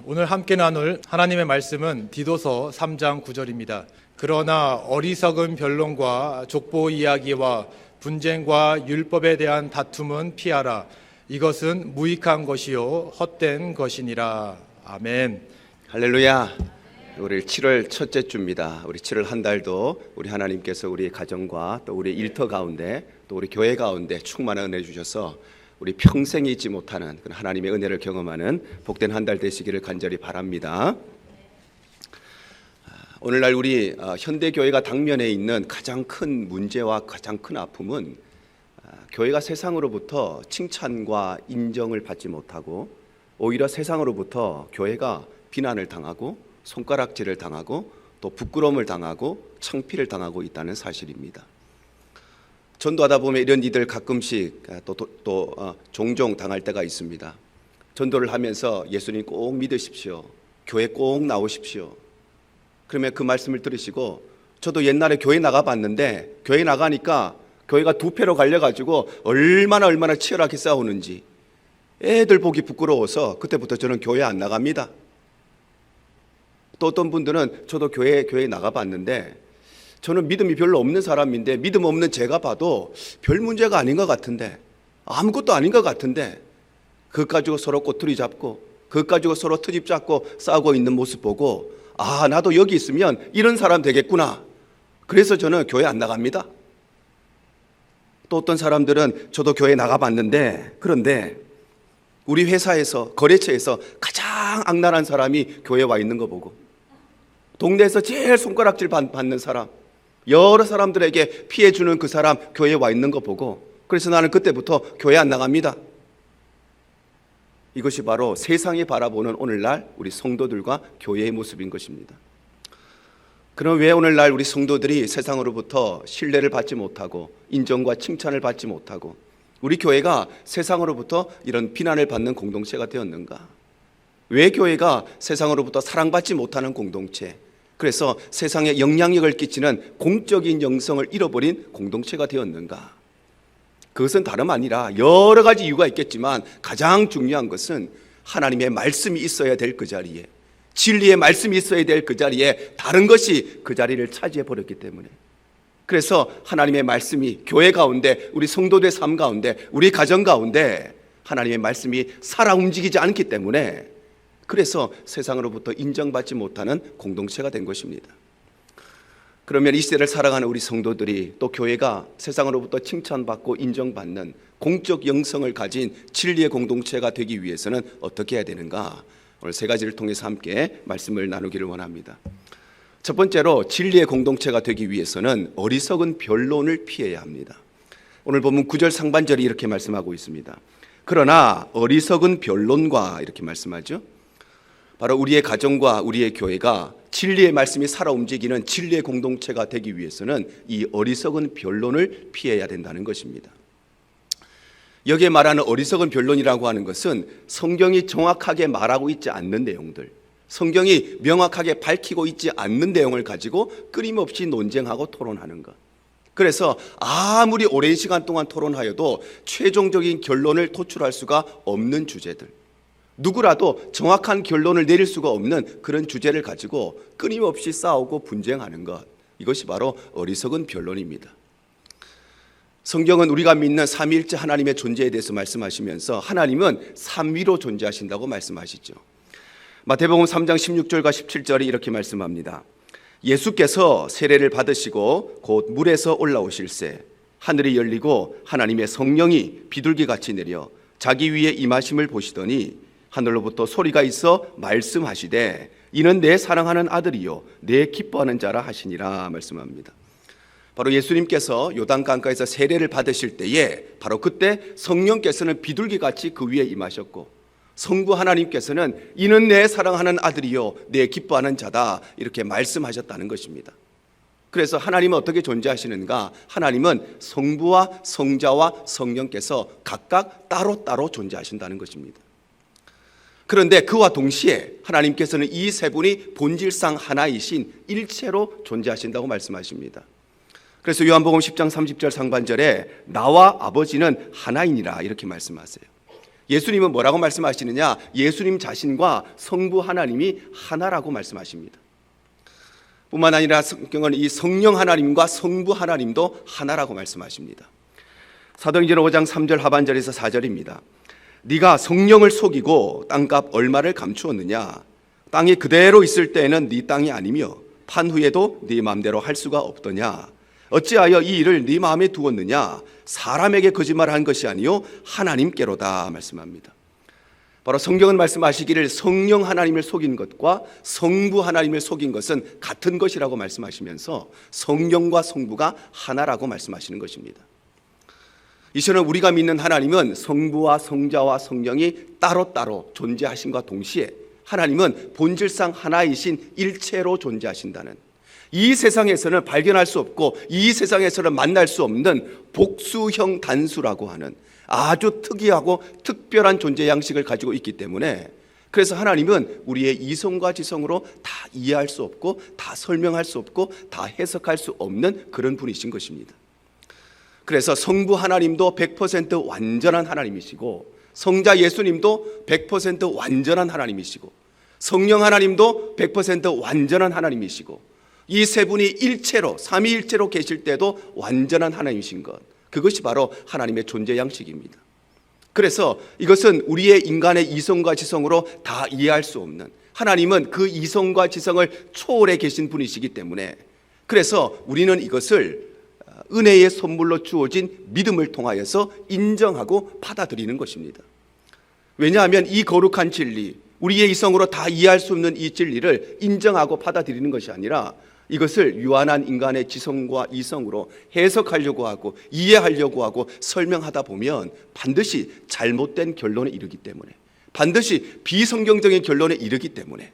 오늘 함께 나눌 하나님의 말씀은 디도서 3장 9절입니다. 그러나 어리석은 변론과 족보 이야기와 분쟁과 율법에 대한 다툼은 피하라. 이것은 무익한 것이요 헛된 것이니라. 아멘. 할렐루야. 우리 7월 첫째 주입니다. 우리 7월 한 달도 우리 하나님께서 우리 가정과 또 우리 일터 가운데 또 우리 교회 가운데 충만한 은혜 주셔서 우리 평생 잊지 못하는 하나님의 은혜를 경험하는 복된 한 달 되시기를 간절히 바랍니다. 오늘날 우리 현대교회가 당면에 있는 가장 큰 문제와 가장 큰 아픔은 교회가 세상으로부터 칭찬과 인정을 받지 못하고 오히려 세상으로부터 교회가 비난을 당하고 손가락질을 당하고 또 부끄러움을 당하고 창피를 당하고 있다는 사실입니다. 전도하다 보면 이런 일들 가끔씩 종종 당할 때가 있습니다. 전도를 하면서 예수님 꼭 믿으십시오. 교회 꼭 나오십시오. 그러면 그 말씀을 들으시고 저도 옛날에 교회 나가봤는데 교회 나가니까 교회가 두 패로 갈려가지고 얼마나 치열하게 싸우는지 애들 보기 부끄러워서 그때부터 저는 교회 안 나갑니다. 또 어떤 분들은 저도 교회 나가봤는데 저는 믿음이 별로 없는 사람인데 믿음 없는 제가 봐도 별 문제가 아닌 것 같은데 아무것도 아닌 것 같은데 그것 가지고 서로 꼬투리 잡고 그것 가지고 서로 트집 잡고 싸우고 있는 모습 보고 아 나도 여기 있으면 이런 사람 되겠구나. 그래서 저는 교회 안 나갑니다. 또 어떤 사람들은 저도 교회 나가봤는데 그런데 우리 회사에서 거래처에서 가장 악랄한 사람이 교회에 와 있는 거 보고 동네에서 제일 손가락질 받는 사람 여러 사람들에게 피해 주는 그 사람 교회에 와 있는 거 보고 그래서 나는 그때부터 교회 안 나갑니다. 이것이 바로 세상이 바라보는 오늘날 우리 성도들과 교회의 모습인 것입니다. 그럼 왜 오늘날 우리 성도들이 세상으로부터 신뢰를 받지 못하고 인정과 칭찬을 받지 못하고 우리 교회가 세상으로부터 이런 비난을 받는 공동체가 되었는가? 왜 교회가 세상으로부터 사랑받지 못하는 공동체, 그래서 세상에 영향력을 끼치는 공적인 영성을 잃어버린 공동체가 되었는가? 그것은 다름 아니라 여러 가지 이유가 있겠지만 가장 중요한 것은 하나님의 말씀이 있어야 될 그 자리에, 진리의 말씀이 있어야 될 그 자리에 다른 것이 그 자리를 차지해 버렸기 때문에, 그래서 하나님의 말씀이 교회 가운데 우리 성도들의 삶 가운데 우리 가정 가운데 하나님의 말씀이 살아 움직이지 않기 때문에 그래서 세상으로부터 인정받지 못하는 공동체가 된 것입니다. 그러면 이 시대를 살아가는 우리 성도들이 또 교회가 세상으로부터 칭찬받고 인정받는 공적 영성을 가진 진리의 공동체가 되기 위해서는 어떻게 해야 되는가? 오늘 세 가지를 통해서 함께 말씀을 나누기를 원합니다. 첫 번째로 진리의 공동체가 되기 위해서는 어리석은 변론을 피해야 합니다. 오늘 보면 9절 상반절이 이렇게 말씀하고 있습니다. 그러나 어리석은 변론과 이렇게 말씀하죠. 바로 우리의 가정과 우리의 교회가 진리의 말씀이 살아 움직이는 진리의 공동체가 되기 위해서는 이 어리석은 변론을 피해야 된다는 것입니다. 여기에 말하는 어리석은 변론이라고 하는 것은 성경이 정확하게 말하고 있지 않는 내용들, 성경이 명확하게 밝히고 있지 않는 내용을 가지고 끊임없이 논쟁하고 토론하는 것. 그래서 아무리 오랜 시간 동안 토론하여도 최종적인 결론을 도출할 수가 없는 주제들, 누구라도 정확한 결론을 내릴 수가 없는 그런 주제를 가지고 끊임없이 싸우고 분쟁하는 것, 이것이 바로 어리석은 변론입니다. 성경은 우리가 믿는 삼위일체 하나님의 존재에 대해서 말씀하시면서 하나님은 삼위로 존재하신다고 말씀하시죠. 마태복음 3장 16절과 17절이 이렇게 말씀합니다. 예수께서 세례를 받으시고 곧 물에서 올라오실새 하늘이 열리고 하나님의 성령이 비둘기같이 내려 자기 위에 임하심을 보시더니 하늘로부터 소리가 있어 말씀하시되 이는 내 사랑하는 아들이요 내 기뻐하는 자라 하시니라 말씀합니다. 바로 예수님께서 요단강가에서 세례를 받으실 때에 바로 그때 성령께서는 비둘기같이 그 위에 임하셨고 성부 하나님께서는 이는 내 사랑하는 아들이요 내 기뻐하는 자다 이렇게 말씀하셨다는 것입니다. 그래서 하나님은 어떻게 존재하시는가? 하나님은 성부와 성자와 성령께서 각각 따로따로 존재하신다는 것입니다. 그런데 그와 동시에 하나님께서는 이 세 분이 본질상 하나이신 일체로 존재하신다고 말씀하십니다. 그래서 요한복음 10장 30절 상반절에 나와 아버지는 하나이니라 이렇게 말씀하세요. 예수님은 뭐라고 말씀하시느냐? 예수님 자신과 성부 하나님이 하나라고 말씀하십니다. 뿐만 아니라 성경은 이 성령 하나님과 성부 하나님도 하나라고 말씀하십니다. 사도행전 5장 3절 하반절에서 4절입니다. 네가 성령을 속이고 땅값 얼마를 감추었느냐? 땅이 그대로 있을 때에는 네 땅이 아니며 판 후에도 네 마음대로 할 수가 없더냐? 어찌하여 이 일을 네 마음에 두었느냐? 사람에게 거짓말한 것이 아니요 하나님께로다 말씀합니다. 바로 성경은 말씀하시기를 성령 하나님을 속인 것과 성부 하나님을 속인 것은 같은 것이라고 말씀하시면서 성령과 성부가 하나라고 말씀하시는 것입니다. 이처럼 우리가 믿는 하나님은 성부와 성자와 성령이 따로따로 존재하신과 동시에 하나님은 본질상 하나이신 일체로 존재하신다는, 이 세상에서는 발견할 수 없고 이 세상에서는 만날 수 없는 복수형 단수라고 하는 아주 특이하고 특별한 존재 양식을 가지고 있기 때문에, 그래서 하나님은 우리의 이성과 지성으로 다 이해할 수 없고 다 설명할 수 없고 다 해석할 수 없는 그런 분이신 것입니다. 그래서 성부 하나님도 100% 완전한 하나님이시고, 성자 예수님도 100% 완전한 하나님이시고, 성령 하나님도 100% 완전한 하나님이시고, 이 세 분이 일체로 삼위일체로 계실 때도 완전한 하나님이신 것, 그것이 바로 하나님의 존재 양식입니다. 그래서 이것은 우리의 인간의 이성과 지성으로 다 이해할 수 없는, 하나님은 그 이성과 지성을 초월해 계신 분이시기 때문에, 그래서 우리는 이것을 은혜의 선물로 주어진 믿음을 통하여서 인정하고 받아들이는 것입니다. 왜냐하면 이 거룩한 진리, 우리의 이성으로 다 이해할 수 없는 이 진리를 인정하고 받아들이는 것이 아니라 이것을 유한한 인간의 지성과 이성으로 해석하려고 하고 이해하려고 하고 설명하다 보면 반드시 잘못된 결론에 이르기 때문에, 반드시 비성경적인 결론에 이르기 때문에,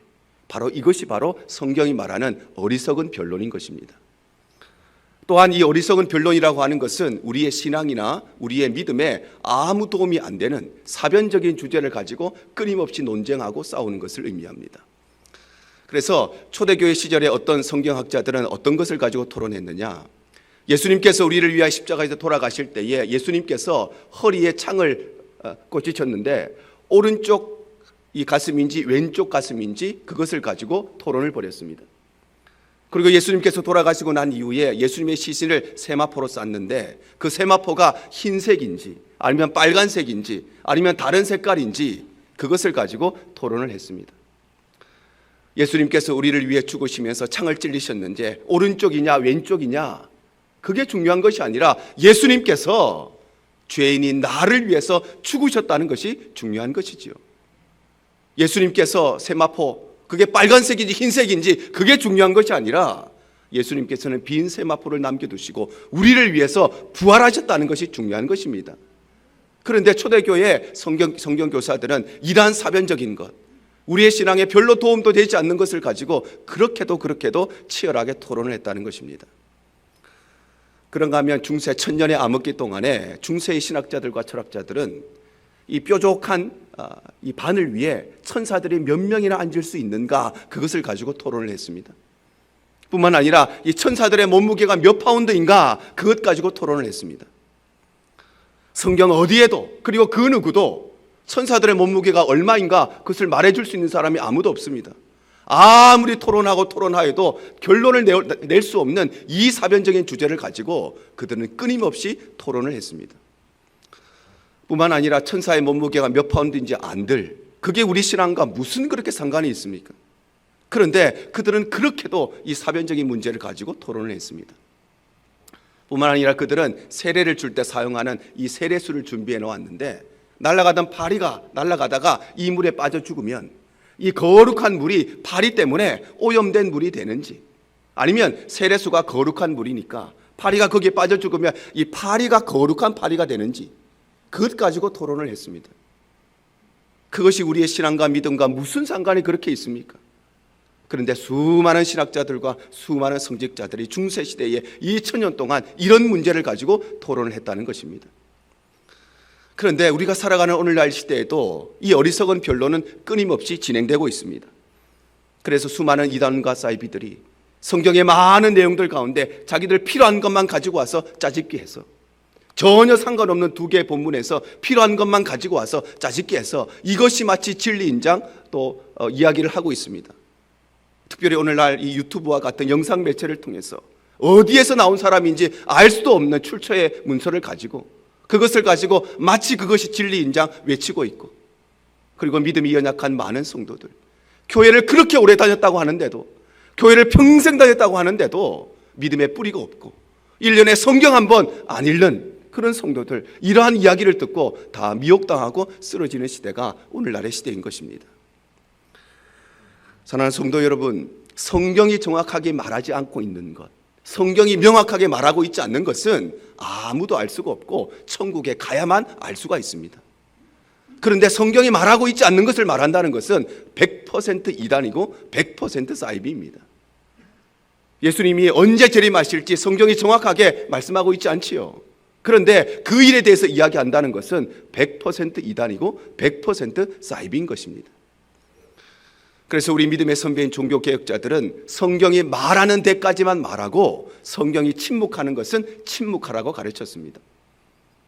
바로 이것이 바로 성경이 말하는 어리석은 변론인 것입니다. 또한 이 어리석은 변론이라고 하는 것은 우리의 신앙이나 우리의 믿음에 아무 도움이 안 되는 사변적인 주제를 가지고 끊임없이 논쟁하고 싸우는 것을 의미합니다. 그래서 초대교회 시절에 어떤 성경학자들은 어떤 것을 가지고 토론했느냐? 예수님께서 우리를 위하여 십자가에서 돌아가실 때에 예수님께서 허리에 창을 꽂으셨는데 오른쪽 이 가슴인지 왼쪽 가슴인지 그것을 가지고 토론을 벌였습니다. 그리고 예수님께서 돌아가시고 난 이후에 예수님의 시신을 세마포로 쌌는데 그 세마포가 흰색인지 아니면 빨간색인지 아니면 다른 색깔인지 그것을 가지고 토론을 했습니다. 예수님께서 우리를 위해 죽으시면서 창을 찔리셨는데 오른쪽이냐 왼쪽이냐 그게 중요한 것이 아니라 예수님께서 죄인인 나를 위해서 죽으셨다는 것이 중요한 것이지요. 예수님께서 세마포 그게 빨간색인지 흰색인지 그게 중요한 것이 아니라 예수님께서는 빈 세마포를 남겨두시고 우리를 위해서 부활하셨다는 것이 중요한 것입니다. 그런데 초대교회 성경 교사들은 이러한 사변적인 것, 우리의 신앙에 별로 도움도 되지 않는 것을 가지고 그렇게도 치열하게 토론을 했다는 것입니다. 그런가 하면 중세 천년의 암흑기 동안에 중세의 신학자들과 철학자들은 이 뾰족한 이 바늘 위에 천사들이 몇 명이나 앉을 수 있는가 그것을 가지고 토론을 했습니다. 뿐만 아니라 이 천사들의 몸무게가 몇 파운드인가 그것 가지고 토론을 했습니다. 성경 어디에도 그리고 그 누구도 천사들의 몸무게가 얼마인가 그것을 말해줄 수 있는 사람이 아무도 없습니다. 아무리 토론하고 토론하여도 결론을 낼 수 없는 이 사변적인 주제를 가지고 그들은 끊임없이 토론을 했습니다. 뿐만 아니라 천사의 몸무게가 몇 파운드인지 안들 그게 우리 신앙과 무슨 그렇게 상관이 있습니까? 그런데 그들은 그렇게도 이 사변적인 문제를 가지고 토론을 했습니다. 뿐만 아니라 그들은 세례를 줄 때 사용하는 이 세례수를 준비해 놓았는데 날아가던 파리가 날아가다가 이 물에 빠져 죽으면 이 거룩한 물이 파리 때문에 오염된 물이 되는지, 아니면 세례수가 거룩한 물이니까 파리가 거기에 빠져 죽으면 이 파리가 거룩한 파리가 되는지 그것 가지고 토론을 했습니다. 그것이 우리의 신앙과 믿음과 무슨 상관이 그렇게 있습니까? 그런데 수많은 신학자들과 수많은 성직자들이 중세시대에 2000년 동안 이런 문제를 가지고 토론을 했다는 것입니다. 그런데 우리가 살아가는 오늘날 시대에도 이 어리석은 변론은 끊임없이 진행되고 있습니다. 그래서 수많은 이단과 사이비들이 성경의 많은 내용들 가운데 자기들 필요한 것만 가지고 와서 짜집기 해서 전혀 상관없는 두 개의 본문에서 필요한 것만 가지고 와서 짜집기 해서 이것이 마치 진리인장 또 이야기를 하고 있습니다. 특별히 오늘날 이 유튜브와 같은 영상 매체를 통해서 어디에서 나온 사람인지 알 수도 없는 출처의 문서를 가지고 그것을 가지고 마치 그것이 진리인장 외치고 있고, 그리고 믿음이 연약한 많은 성도들, 교회를 그렇게 오래 다녔다고 하는데도, 교회를 평생 다녔다고 하는데도 믿음의 뿌리가 없고 1년에 성경 한 번 안 읽는 그런 성도들, 이러한 이야기를 듣고 다 미혹당하고 쓰러지는 시대가 오늘날의 시대인 것입니다. 사랑하는 성도 여러분, 성경이 정확하게 말하지 않고 있는 것, 성경이 명확하게 말하고 있지 않는 것은 아무도 알 수가 없고 천국에 가야만 알 수가 있습니다. 그런데 성경이 말하고 있지 않는 것을 말한다는 것은 100% 이단이고 100% 사이비입니다. 예수님이 언제 재림하실지 성경이 정확하게 말씀하고 있지 않지요. 그런데 그 일에 대해서 이야기한다는 것은 100% 이단이고 100% 사이비인 것입니다. 그래서 우리 믿음의 선배인 종교개혁자들은 성경이 말하는 데까지만 말하고 성경이 침묵하는 것은 침묵하라고 가르쳤습니다.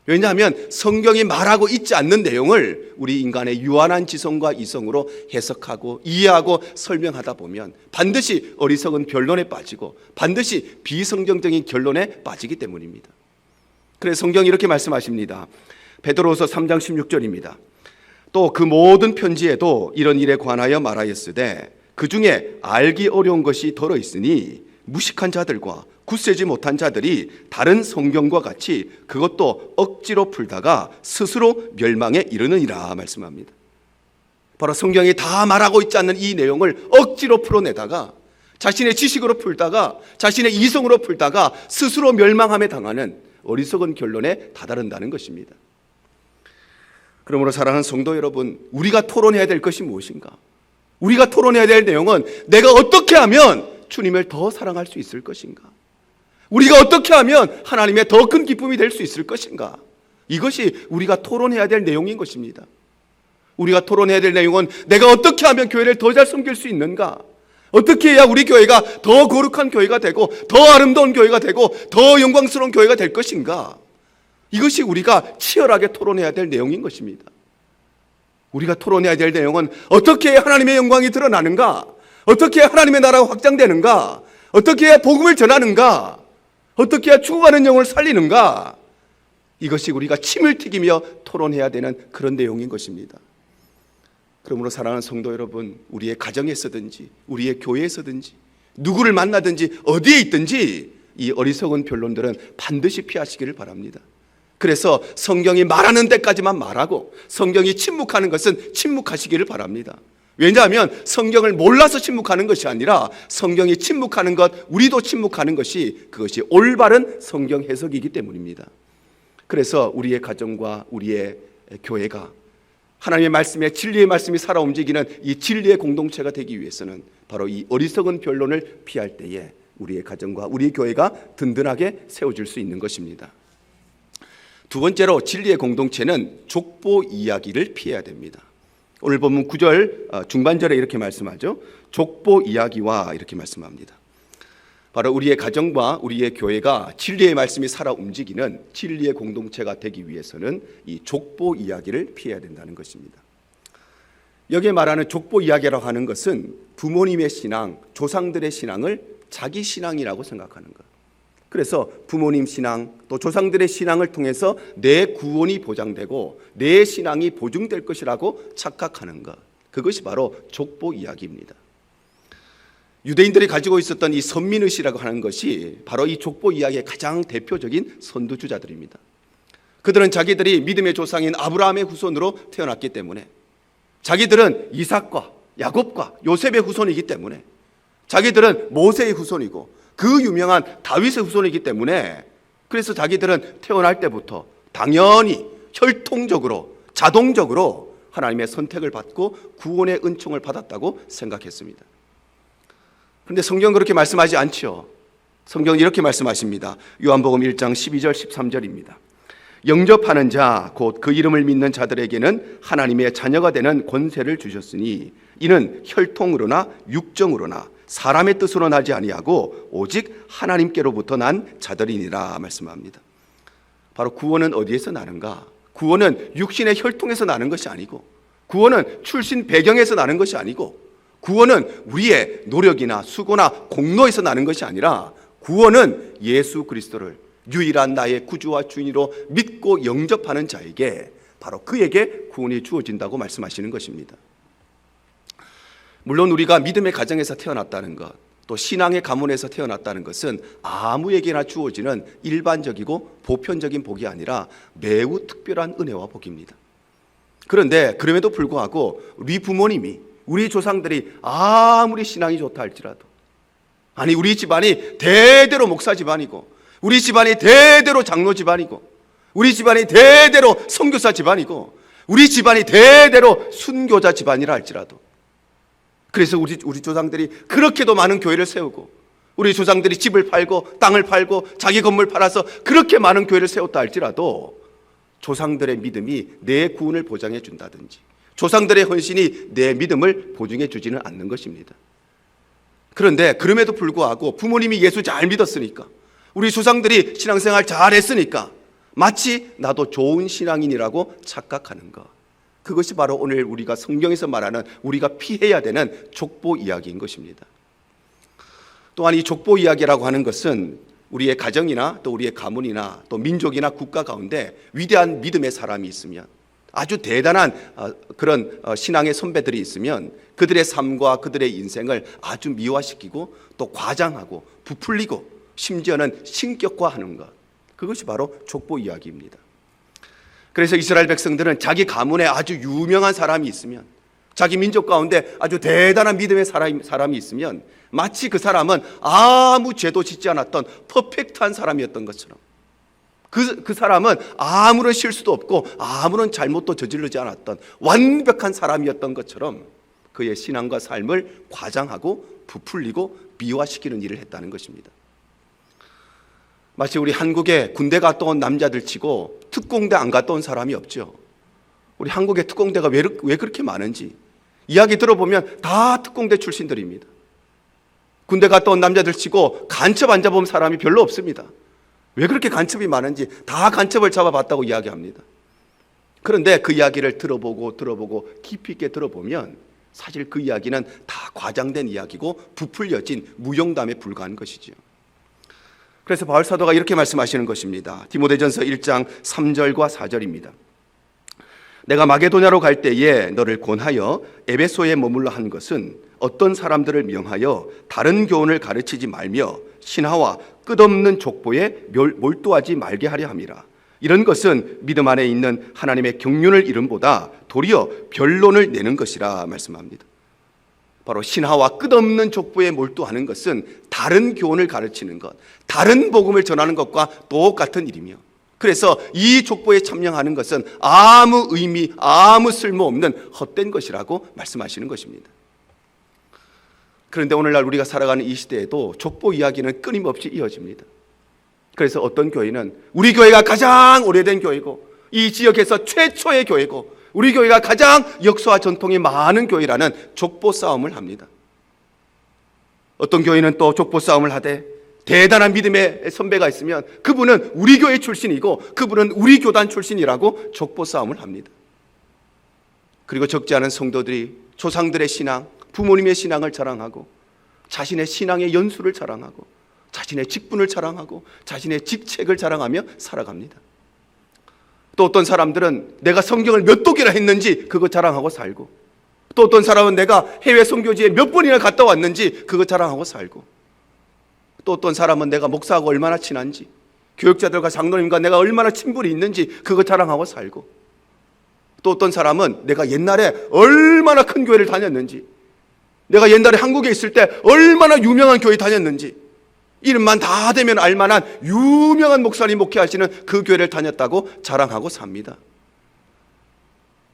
왜냐하면 성경이 말하고 있지 않는 내용을 우리 인간의 유한한 지성과 이성으로 해석하고 이해하고 설명하다 보면 반드시 어리석은 변론에 빠지고 반드시 비성경적인 결론에 빠지기 때문입니다. 그래서 성경이 이렇게 말씀하십니다. 베드로후서 3장 16절입니다. 또 그 모든 편지에도 이런 일에 관하여 말하였으되 그 중에 알기 어려운 것이 덜어 있으니 무식한 자들과 굳세지 못한 자들이 다른 성경과 같이 그것도 억지로 풀다가 스스로 멸망에 이르느니라 말씀합니다. 바로 성경이 다 말하고 있지 않는 이 내용을 억지로 풀어내다가 자신의 지식으로 풀다가 자신의 이성으로 풀다가 스스로 멸망함에 당하는 어리석은 결론에 다다른다는 것입니다. 그러므로 사랑하는 성도 여러분, 우리가 토론해야 될 것이 무엇인가? 우리가 토론해야 될 내용은 내가 어떻게 하면 주님을 더 사랑할 수 있을 것인가? 우리가 어떻게 하면 하나님의 더 큰 기쁨이 될 수 있을 것인가? 이것이 우리가 토론해야 될 내용인 것입니다. 우리가 토론해야 될 내용은 내가 어떻게 하면 교회를 더 잘 섬길 수 있는가? 어떻게 해야 우리 교회가 더 거룩한 교회가 되고 더 아름다운 교회가 되고 더 영광스러운 교회가 될 것인가? 이것이 우리가 치열하게 토론해야 될 내용인 것입니다. 우리가 토론해야 될 내용은 어떻게 해야 하나님의 영광이 드러나는가? 어떻게 해야 하나님의 나라가 확장되는가? 어떻게 해야 복음을 전하는가? 어떻게 해야 죽어가는 영을 살리는가? 이것이 우리가 침을 튀기며 토론해야 되는 그런 내용인 것입니다. 그러므로 사랑하는 성도 여러분, 우리의 가정에서든지 우리의 교회에서든지 누구를 만나든지 어디에 있든지 이 어리석은 변론들은 반드시 피하시기를 바랍니다. 그래서 성경이 말하는 데까지만 말하고 성경이 침묵하는 것은 침묵하시기를 바랍니다. 왜냐하면 성경을 몰라서 침묵하는 것이 아니라 성경이 침묵하는 것, 우리도 침묵하는 것이 그것이 올바른 성경 해석이기 때문입니다. 그래서 우리의 가정과 우리의 교회가 하나님의 말씀에 진리의 말씀이 살아 움직이는 이 진리의 공동체가 되기 위해서는 바로 이 어리석은 변론을 피할 때에 우리의 가정과 우리의 교회가 든든하게 세워질 수 있는 것입니다. 두 번째로 진리의 공동체는 족보 이야기를 피해야 됩니다. 오늘 본문 9절 중반절에 이렇게 말씀하죠. 족보 이야기와 이렇게 말씀합니다. 바로 우리의 가정과 우리의 교회가 진리의 말씀이 살아 움직이는 진리의 공동체가 되기 위해서는 이 족보 이야기를 피해야 된다는 것입니다. 여기에 말하는 족보 이야기라고 하는 것은 부모님의 신앙, 조상들의 신앙을 자기 신앙이라고 생각하는 것. 그래서 부모님 신앙 또 조상들의 신앙을 통해서 내 구원이 보장되고 내 신앙이 보증될 것이라고 착각하는 것, 그것이 바로 족보 이야기입니다. 유대인들이 가지고 있었던 이 선민의식이라고 하는 것이 바로 이 족보 이야기의 가장 대표적인 선두주자들입니다. 그들은 자기들이 믿음의 조상인 아브라함의 후손으로 태어났기 때문에, 자기들은 이삭과 야곱과 요셉의 후손이기 때문에, 자기들은 모세의 후손이고 그 유명한 다윗의 후손이기 때문에, 그래서 자기들은 태어날 때부터 당연히 혈통적으로 자동적으로 하나님의 선택을 받고 구원의 은총을 받았다고 생각했습니다. 그런데 성경은 그렇게 말씀하지 않죠. 성경은 이렇게 말씀하십니다. 요한복음 1장 12절 13절입니다. 영접하는 자 곧 그 이름을 믿는 자들에게는 하나님의 자녀가 되는 권세를 주셨으니 이는 혈통으로나 육정으로나 사람의 뜻으로 나지 아니하고 오직 하나님께로부터 난 자들이니라 말씀합니다. 바로 구원은 어디에서 나는가? 구원은 육신의 혈통에서 나는 것이 아니고, 구원은 출신 배경에서 나는 것이 아니고, 구원은 우리의 노력이나 수고나 공로에서 나는 것이 아니라, 구원은 예수 그리스도를 유일한 나의 구주와 주인으로 믿고 영접하는 자에게, 바로 그에게 구원이 주어진다고 말씀하시는 것입니다. 물론 우리가 믿음의 가정에서 태어났다는 것, 또 신앙의 가문에서 태어났다는 것은 아무에게나 주어지는 일반적이고 보편적인 복이 아니라 매우 특별한 은혜와 복입니다. 그런데 그럼에도 불구하고 우리 부모님이, 우리 조상들이 아무리 신앙이 좋다 할지라도, 아니 우리 집안이 대대로 목사 집안이고, 우리 집안이 대대로 장로 집안이고, 우리 집안이 대대로 선교사 집안이고, 우리 집안이 대대로 순교자 집안이라 할지라도, 그래서 우리 조상들이 그렇게도 많은 교회를 세우고, 우리 조상들이 집을 팔고 땅을 팔고 자기 건물 팔아서 그렇게 많은 교회를 세웠다 할지라도, 조상들의 믿음이 내 구원을 보장해 준다든지, 조상들의 헌신이 내 믿음을 보증해 주지는 않는 것입니다. 그런데 그럼에도 불구하고 부모님이 예수 잘 믿었으니까, 우리 조상들이 신앙생활 잘 했으니까 마치 나도 좋은 신앙인이라고 착각하는 것, 그것이 바로 오늘 우리가 성경에서 말하는 우리가 피해야 되는 족보 이야기인 것입니다. 또한 이 족보 이야기라고 하는 것은 우리의 가정이나 또 우리의 가문이나 또 민족이나 국가 가운데 위대한 믿음의 사람이 있으면, 아주 대단한 그런 신앙의 선배들이 있으면 그들의 삶과 그들의 인생을 아주 미화시키고 또 과장하고 부풀리고 심지어는 신격화하는 것, 그것이 바로 족보 이야기입니다. 그래서 이스라엘 백성들은 자기 가문에 아주 유명한 사람이 있으면, 자기 민족 가운데 아주 대단한 믿음의 사람이 있으면 마치 그 사람은 아무 죄도 짓지 않았던 퍼펙트한 사람이었던 것처럼, 그 사람은 아무런 실수도 없고 아무런 잘못도 저지르지 않았던 완벽한 사람이었던 것처럼 그의 신앙과 삶을 과장하고 부풀리고 미화시키는 일을 했다는 것입니다. 마치 우리 한국에 군대 갔다 온 남자들 치고 특공대 안 갔다 온 사람이 없죠. 우리 한국의 특공대가 왜 그렇게 많은지 이야기 들어보면 다 특공대 출신들입니다. 군대 갔다 온 남자들 치고 간첩 안 잡아본 사람이 별로 없습니다. 왜 그렇게 간첩이 많은지 다 간첩을 잡아봤다고 이야기합니다. 그런데 그 이야기를 들어보고 깊이 있게 들어보면 사실 그 이야기는 다 과장된 이야기고 부풀려진 무용담에 불과한 것이죠. 그래서 바울 사도가 이렇게 말씀하시는 것입니다. 디모데전서 1장 3절과 4절입니다. 내가 마게도냐로 갈 때에 너를 권하여 에베소에 머물러 한 것은 어떤 사람들을 명하여 다른 교훈을 가르치지 말며 신하와 끝없는 족보에 몰두하지 말게 하려 함이라. 이런 것은 믿음 안에 있는 하나님의 경륜을 이름보다 도리어 변론을 내는 것이라 말씀합니다. 바로 신하와 끝없는 족보에 몰두하는 것은 다른 교훈을 가르치는 것, 다른 복음을 전하는 것과 똑같은 일이며, 그래서 이 족보에 참여하는 것은 아무 의미, 아무 쓸모없는 헛된 것이라고 말씀하시는 것입니다. 그런데 오늘날 우리가 살아가는 이 시대에도 족보 이야기는 끊임없이 이어집니다. 그래서 어떤 교회는 우리 교회가 가장 오래된 교회고 이 지역에서 최초의 교회고 우리 교회가 가장 역사와 전통이 많은 교회라는 족보 싸움을 합니다. 어떤 교회는 또 족보 싸움을 하되 대단한 믿음의 선배가 있으면 그분은 우리 교회 출신이고 그분은 우리 교단 출신이라고 족보 싸움을 합니다. 그리고 적지 않은 성도들이 조상들의 신앙, 부모님의 신앙을 자랑하고 자신의 신앙의 연수를 자랑하고 자신의 직분을 자랑하고 자신의 직책을 자랑하며 살아갑니다. 또 어떤 사람들은 내가 성경을 몇 독이나 했는지 그거 자랑하고 살고, 또 어떤 사람은 내가 해외 선교지에 몇 번이나 갔다 왔는지 그거 자랑하고 살고, 또 어떤 사람은 내가 목사하고 얼마나 친한지, 교육자들과 장로님과 내가 얼마나 친분이 있는지 그거 자랑하고 살고, 또 어떤 사람은 내가 옛날에 얼마나 큰 교회를 다녔는지, 내가 옛날에 한국에 있을 때 얼마나 유명한 교회 다녔는지, 이름만 다 되면 알만한 유명한 목사님 목회하시는 그 교회를 다녔다고 자랑하고 삽니다.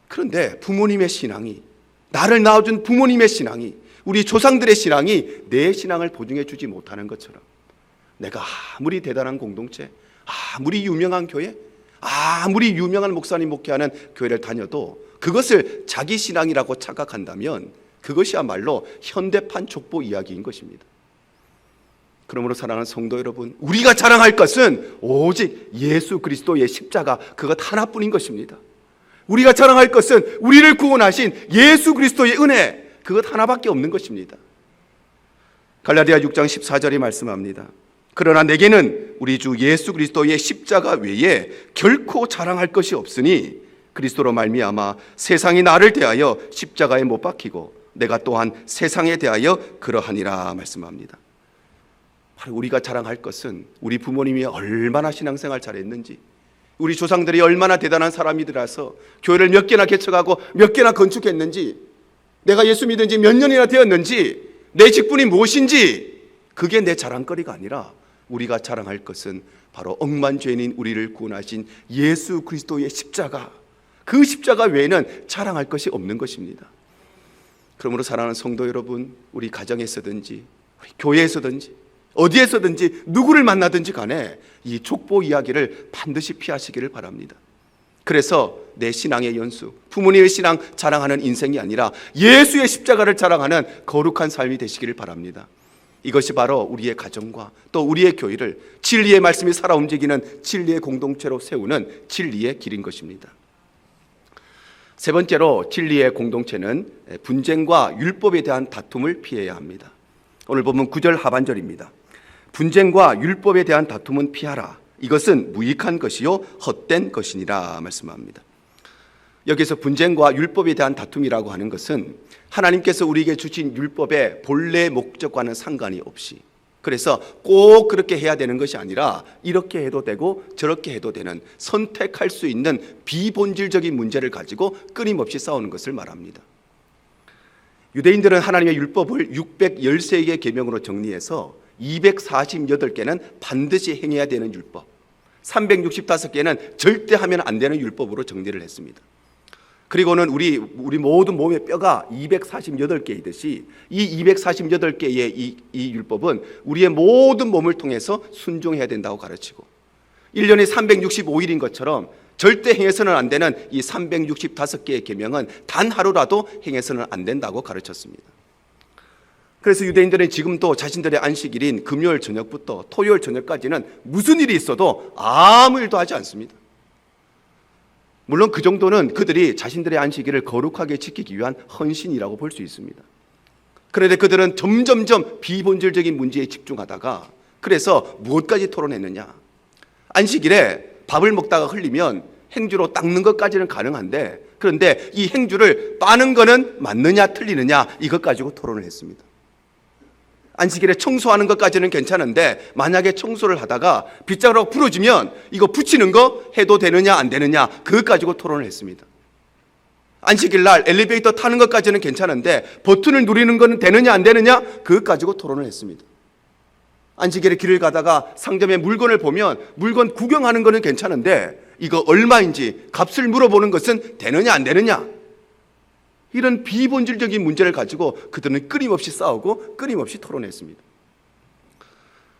그런데 부모님의 신앙이, 나를 낳아준 부모님의 신앙이, 우리 조상들의 신앙이 내 신앙을 보증해 주지 못하는 것처럼 내가 아무리 대단한 공동체, 아무리 유명한 교회, 아무리 유명한 목사님 목회하는 교회를 다녀도 그것을 자기 신앙이라고 착각한다면 그것이야말로 현대판 족보 이야기인 것입니다. 그러므로 사랑하는 성도 여러분, 우리가 자랑할 것은 오직 예수 그리스도의 십자가 그것 하나뿐인 것입니다. 우리가 자랑할 것은 우리를 구원하신 예수 그리스도의 은혜 그것 하나밖에 없는 것입니다. 갈라디아 6장 14절이 말씀합니다. 그러나 내게는 우리 주 예수 그리스도의 십자가 외에 결코 자랑할 것이 없으니 그리스도로 말미암아 세상이 나를 대하여 십자가에 못 박히고 내가 또한 세상에 대하여 그러하니라 말씀합니다. 바로 우리가 자랑할 것은 우리 부모님이 얼마나 신앙생활 잘했는지, 우리 조상들이 얼마나 대단한 사람이더라서 교회를 몇 개나 개척하고 몇 개나 건축했는지, 내가 예수 믿은 지 몇 년이나 되었는지, 내 직분이 무엇인지, 그게 내 자랑거리가 아니라 우리가 자랑할 것은 바로 억만죄인인 우리를 구원하신 예수 그리스도의 십자가, 그 십자가 외에는 자랑할 것이 없는 것입니다. 그러므로 사랑하는 성도 여러분, 우리 가정에서든지 우리 교회에서든지 어디에서든지 누구를 만나든지 간에 이 족보 이야기를 반드시 피하시기를 바랍니다. 그래서 내 신앙의 연수, 부모님의 신앙 자랑하는 인생이 아니라 예수의 십자가를 자랑하는 거룩한 삶이 되시기를 바랍니다. 이것이 바로 우리의 가정과 또 우리의 교회를 진리의 말씀이 살아 움직이는 진리의 공동체로 세우는 진리의 길인 것입니다. 세 번째로 진리의 공동체는 분쟁과 율법에 대한 다툼을 피해야 합니다. 오늘 보면 9절 하반절입니다. 분쟁과 율법에 대한 다툼은 피하라. 이것은 무익한 것이요 헛된 것이니라 말씀합니다. 여기서 분쟁과 율법에 대한 다툼이라고 하는 것은 하나님께서 우리에게 주신 율법의 본래 목적과는 상관이 없이, 그래서 꼭 그렇게 해야 되는 것이 아니라 이렇게 해도 되고 저렇게 해도 되는 선택할 수 있는 비본질적인 문제를 가지고 끊임없이 싸우는 것을 말합니다. 유대인들은 하나님의 율법을 613개의 계명으로 정리해서 248개는 반드시 행해야 되는 율법, 365개는 절대 하면 안 되는 율법으로 정리를 했습니다. 그리고는 우리 모든 몸의 뼈가 248개이듯이 이 248개의 이 율법은 우리의 모든 몸을 통해서 순종해야 된다고 가르치고, 1년에 365일인 것처럼 절대 행해서는 안 되는 이 365개의 계명은 단 하루라도 행해서는 안 된다고 가르쳤습니다. 그래서 유대인들은 지금도 자신들의 안식일인 금요일 저녁부터 토요일 저녁까지는 무슨 일이 있어도 아무 일도 하지 않습니다. 물론 그 정도는 그들이 자신들의 안식일을 거룩하게 지키기 위한 헌신이라고 볼 수 있습니다. 그런데 그들은 점점점 비본질적인 문제에 집중하다가, 그래서 무엇까지 토론했느냐, 안식일에 밥을 먹다가 흘리면 행주로 닦는 것까지는 가능한데, 그런데 이 행주를 빠는 거는 맞느냐 틀리느냐, 이것 가지고 토론을 했습니다. 안식일에 청소하는 것까지는 괜찮은데 만약에 청소를 하다가 빗자루가 부러지면 이거 붙이는 거 해도 되느냐 안 되느냐, 그것 가지고 토론을 했습니다. 안식일 날 엘리베이터 타는 것까지는 괜찮은데 버튼을 누르는 건 되느냐 안 되느냐, 그것 가지고 토론을 했습니다. 안식일에 길을 가다가 상점에 물건을 보면 물건 구경하는 거는 괜찮은데 이거 얼마인지 값을 물어보는 것은 되느냐 안 되느냐, 이런 비본질적인 문제를 가지고 그들은 끊임없이 싸우고 끊임없이 토론했습니다.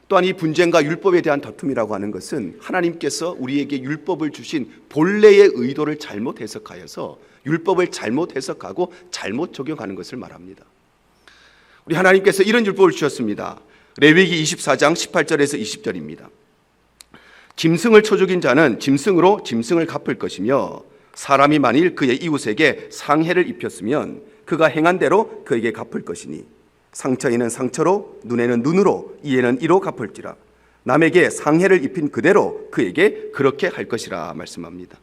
또한 이 분쟁과 율법에 대한 다툼이라고 하는 것은 하나님께서 우리에게 율법을 주신 본래의 의도를 잘못 해석하여서 율법을 잘못 해석하고 잘못 적용하는 것을 말합니다. 우리 하나님께서 이런 율법을 주셨습니다. 레위기 24장 18절에서 20절입니다. 짐승을 쳐 죽인 자는 짐승으로 짐승을 갚을 것이며 사람이 만일 그의 이웃에게 상해를 입혔으면 그가 행한 대로 그에게 갚을 것이니 상처에는 상처로, 눈에는 눈으로, 이에는 이로 갚을지라. 남에게 상해를 입힌 그대로 그에게 그렇게 할 것이라 말씀합니다.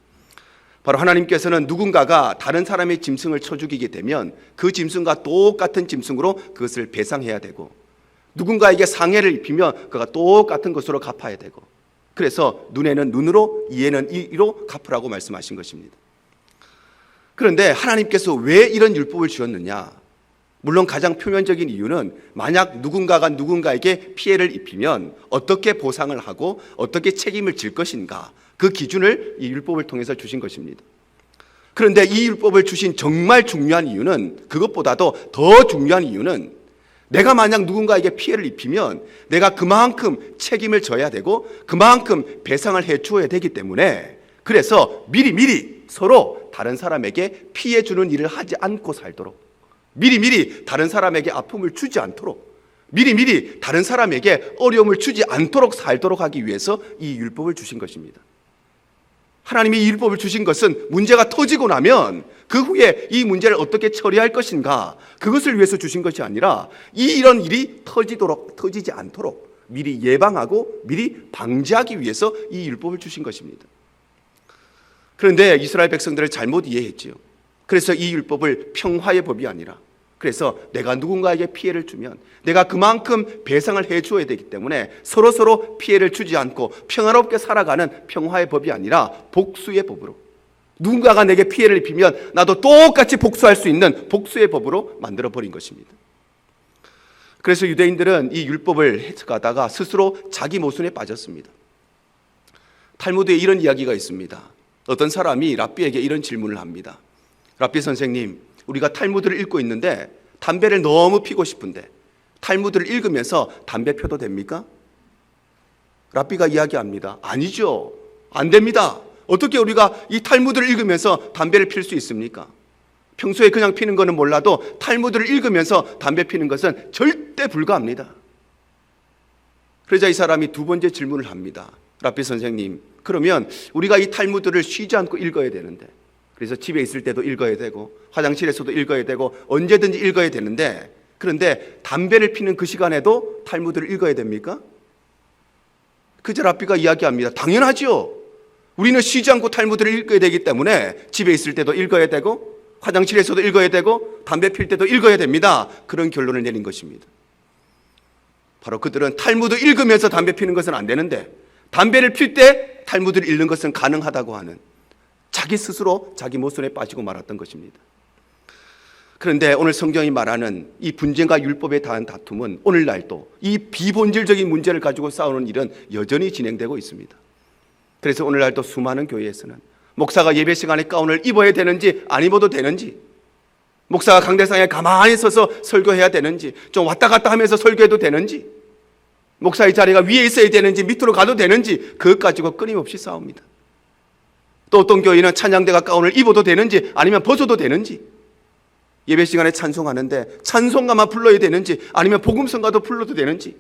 바로 하나님께서는 누군가가 다른 사람의 짐승을 쳐 죽이게 되면 그 짐승과 똑같은 짐승으로 그것을 배상해야 되고, 누군가에게 상해를 입히면 그가 똑같은 것으로 갚아야 되고, 그래서 눈에는 눈으로, 이에는 이로 갚으라고 말씀하신 것입니다. 그런데 하나님께서 왜 이런 율법을 주었느냐? 물론 가장 표면적인 이유는 만약 누군가가 누군가에게 피해를 입히면 어떻게 보상을 하고 어떻게 책임을 질 것인가, 그 기준을 이 율법을 통해서 주신 것입니다. 그런데 이 율법을 주신 정말 중요한 이유는, 그것보다도 더 중요한 이유는, 내가 만약 누군가에게 피해를 입히면 내가 그만큼 책임을 져야 되고 그만큼 배상을 해 주어야 되기 때문에, 그래서 미리 서로 다른 사람에게 피해 주는 일을 하지 않고 살도록, 미리 다른 사람에게 아픔을 주지 않도록, 미리미리 다른 사람에게 어려움을 주지 않도록 살도록 하기 위해서 이 율법을 주신 것입니다. 하나님이 이 율법을 주신 것은 문제가 터지고 나면 그 후에 이 문제를 어떻게 처리할 것인가, 그것을 위해서 주신 것이 아니라 이런 일이 터지지 않도록 미리 예방하고 미리 방지하기 위해서 이 율법을 주신 것입니다. 그런데 이스라엘 백성들을 잘못 이해했지요. 그래서 이 율법을 평화의 법이 아니라, 그래서 내가 누군가에게 피해를 주면 내가 그만큼 배상을 해주어야 되기 때문에 서로 피해를 주지 않고 평화롭게 살아가는 평화의 법이 아니라 복수의 법으로, 누군가가 내게 피해를 입히면 나도 똑같이 복수할 수 있는 복수의 법으로 만들어버린 것입니다. 그래서 유대인들은 이 율법을 해석하다가 스스로 자기 모순에 빠졌습니다. 탈무드에 이런 이야기가 있습니다. 어떤 사람이 랍비에게 이런 질문을 합니다. 랍비 선생님, 우리가 탈무드를 읽고 있는데 담배를 너무 피고 싶은데 탈무드를 읽으면서 담배 펴도 됩니까? 랍비가 이야기합니다. 아니죠. 안 됩니다. 어떻게 우리가 이 탈무드를 읽으면서 담배를 필 수 있습니까? 평소에 그냥 피는 거는 몰라도 탈무드를 읽으면서 담배 피는 것은 절대 불가합니다. 그러자 이 사람이 두 번째 질문을 합니다. 랍비 선생님, 그러면 우리가 이 탈무드를 쉬지 않고 읽어야 되는데, 그래서 집에 있을 때도 읽어야 되고 화장실에서도 읽어야 되고 언제든지 읽어야 되는데, 그런데 담배를 피는 그 시간에도 탈무드를 읽어야 됩니까? 그저 랍비가 이야기합니다. 당연하죠. 우리는 쉬지 않고 탈무드를 읽어야 되기 때문에 집에 있을 때도 읽어야 되고 화장실에서도 읽어야 되고 담배 필 때도 읽어야 됩니다. 그런 결론을 내린 것입니다. 바로 그들은 탈무드 읽으면서 담배 피는 것은 안 되는데 담배를 필 때 탈무드를 읽는 것은 가능하다고 하는, 자기 스스로 자기 모순에 빠지고 말았던 것입니다. 그런데 오늘 성경이 말하는 이 분쟁과 율법에 대한 다툼은 오늘날도 이 비본질적인 문제를 가지고 싸우는 일은 여전히 진행되고 있습니다. 그래서 오늘날도 수많은 교회에서는 목사가 예배 시간에 가운을 입어야 되는지 안 입어도 되는지, 목사가 강대상에 가만히 서서 설교해야 되는지, 좀 왔다 갔다 하면서 설교해도 되는지, 목사의 자리가 위에 있어야 되는지 밑으로 가도 되는지, 그것 가지고 끊임없이 싸웁니다. 또 어떤 교회는 찬양대가 가운을 입어도 되는지 아니면 벗어도 되는지, 예배 시간에 찬송하는데 찬송가만 불러야 되는지 아니면 복음성가도 불러도 되는지,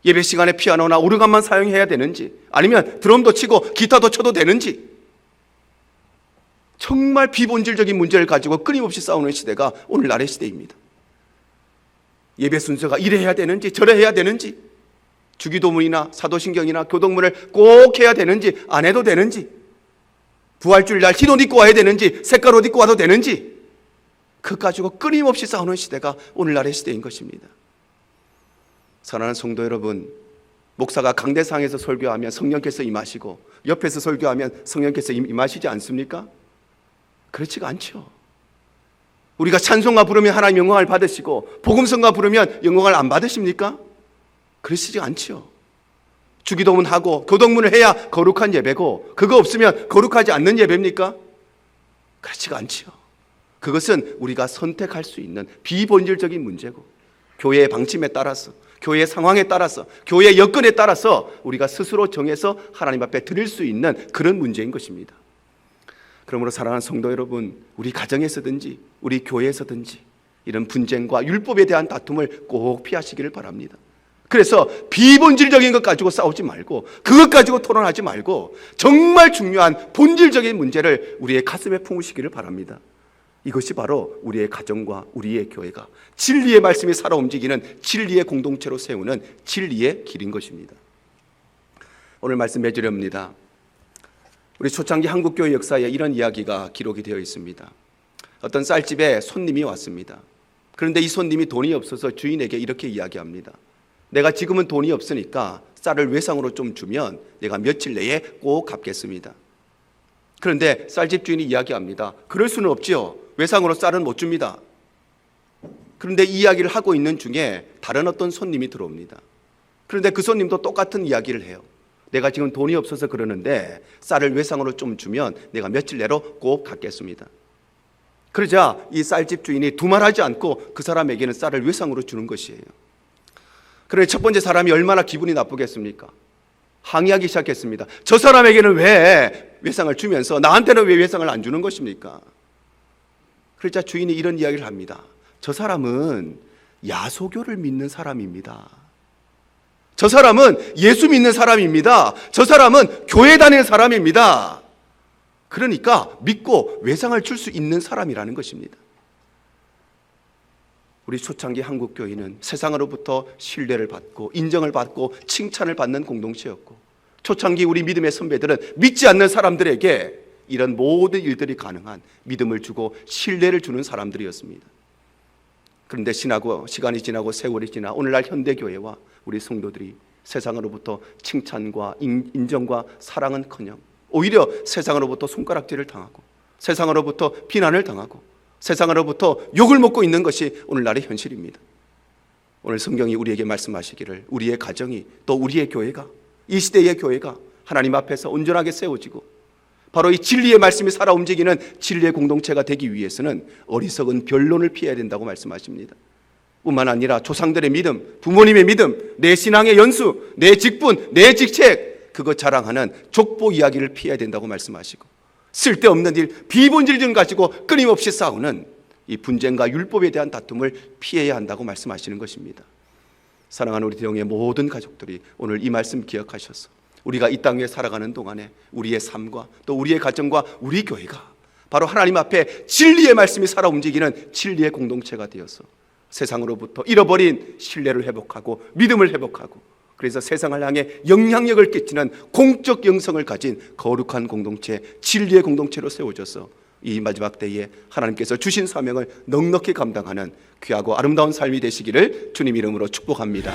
예배 시간에 피아노나 오르간만 사용해야 되는지 아니면 드럼도 치고 기타도 쳐도 되는지, 정말 비본질적인 문제를 가지고 끊임없이 싸우는 시대가 오늘날의 시대입니다. 예배 순서가 이래야 되는지 저래야 되는지, 주기도문이나 사도신경이나 교동문을 꼭 해야 되는지 안 해도 되는지, 부활주일 날 흰 옷 입고 와야 되는지 색깔 옷 입고 와도 되는지, 그것 가지고 끊임없이 싸우는 시대가 오늘날의 시대인 것입니다. 사랑하는 성도 여러분, 목사가 강대상에서 설교하면 성령께서 임하시고 옆에서 설교하면 성령께서 임하시지 않습니까? 그렇지가 않죠. 우리가 찬송가 부르면 하나님 영광을 받으시고 복음성가 부르면 영광을 안 받으십니까? 그러시지 않죠. 주기도문하고 교동문을 해야 거룩한 예배고 그거 없으면 거룩하지 않는 예배입니까? 그렇지가 않죠. 그것은 우리가 선택할 수 있는 비본질적인 문제고, 교회의 방침에 따라서, 교회의 상황에 따라서, 교회의 여건에 따라서 우리가 스스로 정해서 하나님 앞에 드릴 수 있는 그런 문제인 것입니다. 그러므로 사랑하는 성도 여러분, 우리 가정에서든지 우리 교회에서든지 이런 분쟁과 율법에 대한 다툼을 꼭 피하시기를 바랍니다. 그래서 비본질적인 것 가지고 싸우지 말고, 그것 가지고 토론하지 말고 정말 중요한 본질적인 문제를 우리의 가슴에 품으시기를 바랍니다. 이것이 바로 우리의 가정과 우리의 교회가 진리의 말씀이 살아 움직이는 진리의 공동체로 세우는 진리의 길인 것입니다. 오늘 말씀 맺으렵니다. 우리 초창기 한국교회 역사에 이런 이야기가 기록이 되어 있습니다. 어떤 쌀집에 손님이 왔습니다. 그런데 이 손님이 돈이 없어서 주인에게 이렇게 이야기합니다. 내가 지금은 돈이 없으니까 쌀을 외상으로 좀 주면 내가 며칠 내에 꼭 갚겠습니다. 그런데 쌀집 주인이 이야기합니다. 그럴 수는 없지요. 외상으로 쌀은 못 줍니다. 그런데 이 이야기를 하고 있는 중에 다른 어떤 손님이 들어옵니다. 그런데 그 손님도 똑같은 이야기를 해요. 내가 지금 돈이 없어서 그러는데 쌀을 외상으로 좀 주면 내가 며칠 내로 꼭 갚겠습니다. 그러자 이 쌀집 주인이 두말하지 않고 그 사람에게는 쌀을 외상으로 주는 것이에요. 그런데 첫 번째 사람이 얼마나 기분이 나쁘겠습니까? 항의하기 시작했습니다. 저 사람에게는 왜 외상을 주면서 나한테는 왜 외상을 안 주는 것입니까? 그러자 주인이 이런 이야기를 합니다. 저 사람은 야소교를 믿는 사람입니다. 저 사람은 예수 믿는 사람입니다. 저 사람은 교회 다니는 사람입니다. 그러니까 믿고 외상을 줄 수 있는 사람이라는 것입니다. 우리 초창기 한국교회는 세상으로부터 신뢰를 받고 인정을 받고 칭찬을 받는 공동체였고, 초창기 우리 믿음의 선배들은 믿지 않는 사람들에게 이런 모든 일들이 가능한 믿음을 주고 신뢰를 주는 사람들이었습니다. 그런데 시간이 지나고 세월이 지나 오늘날 현대교회와 우리 성도들이 세상으로부터 칭찬과 인정과 사랑은커녕 오히려 세상으로부터 손가락질을 당하고 세상으로부터 비난을 당하고 세상으로부터 욕을 먹고 있는 것이 오늘날의 현실입니다. 오늘 성경이 우리에게 말씀하시기를 우리의 가정이 또 우리의 교회가, 이 시대의 교회가 하나님 앞에서 온전하게 세워지고 바로 이 진리의 말씀이 살아 움직이는 진리의 공동체가 되기 위해서는 어리석은 변론을 피해야 된다고 말씀하십니다. 뿐만 아니라 조상들의 믿음, 부모님의 믿음, 내 신앙의 연수, 내 직분, 내 직책, 그거 자랑하는 족보 이야기를 피해야 된다고 말씀하시고, 쓸데없는 일, 비본질 좀 가지고 끊임없이 싸우는 이 분쟁과 율법에 대한 다툼을 피해야 한다고 말씀하시는 것입니다. 사랑하는 우리 대형의 모든 가족들이 오늘 이 말씀 기억하셔서 우리가 이 땅에 살아가는 동안에 우리의 삶과 또 우리의 가정과 우리 교회가 바로 하나님 앞에 진리의 말씀이 살아 움직이는 진리의 공동체가 되어서 세상으로부터 잃어버린 신뢰를 회복하고 믿음을 회복하고, 그래서 세상을 향해 영향력을 끼치는 공적 영성을 가진 거룩한 공동체, 진리의 공동체로 세워져서 이 마지막 때에 하나님께서 주신 사명을 넉넉히 감당하는 귀하고 아름다운 삶이 되시기를 주님 이름으로 축복합니다.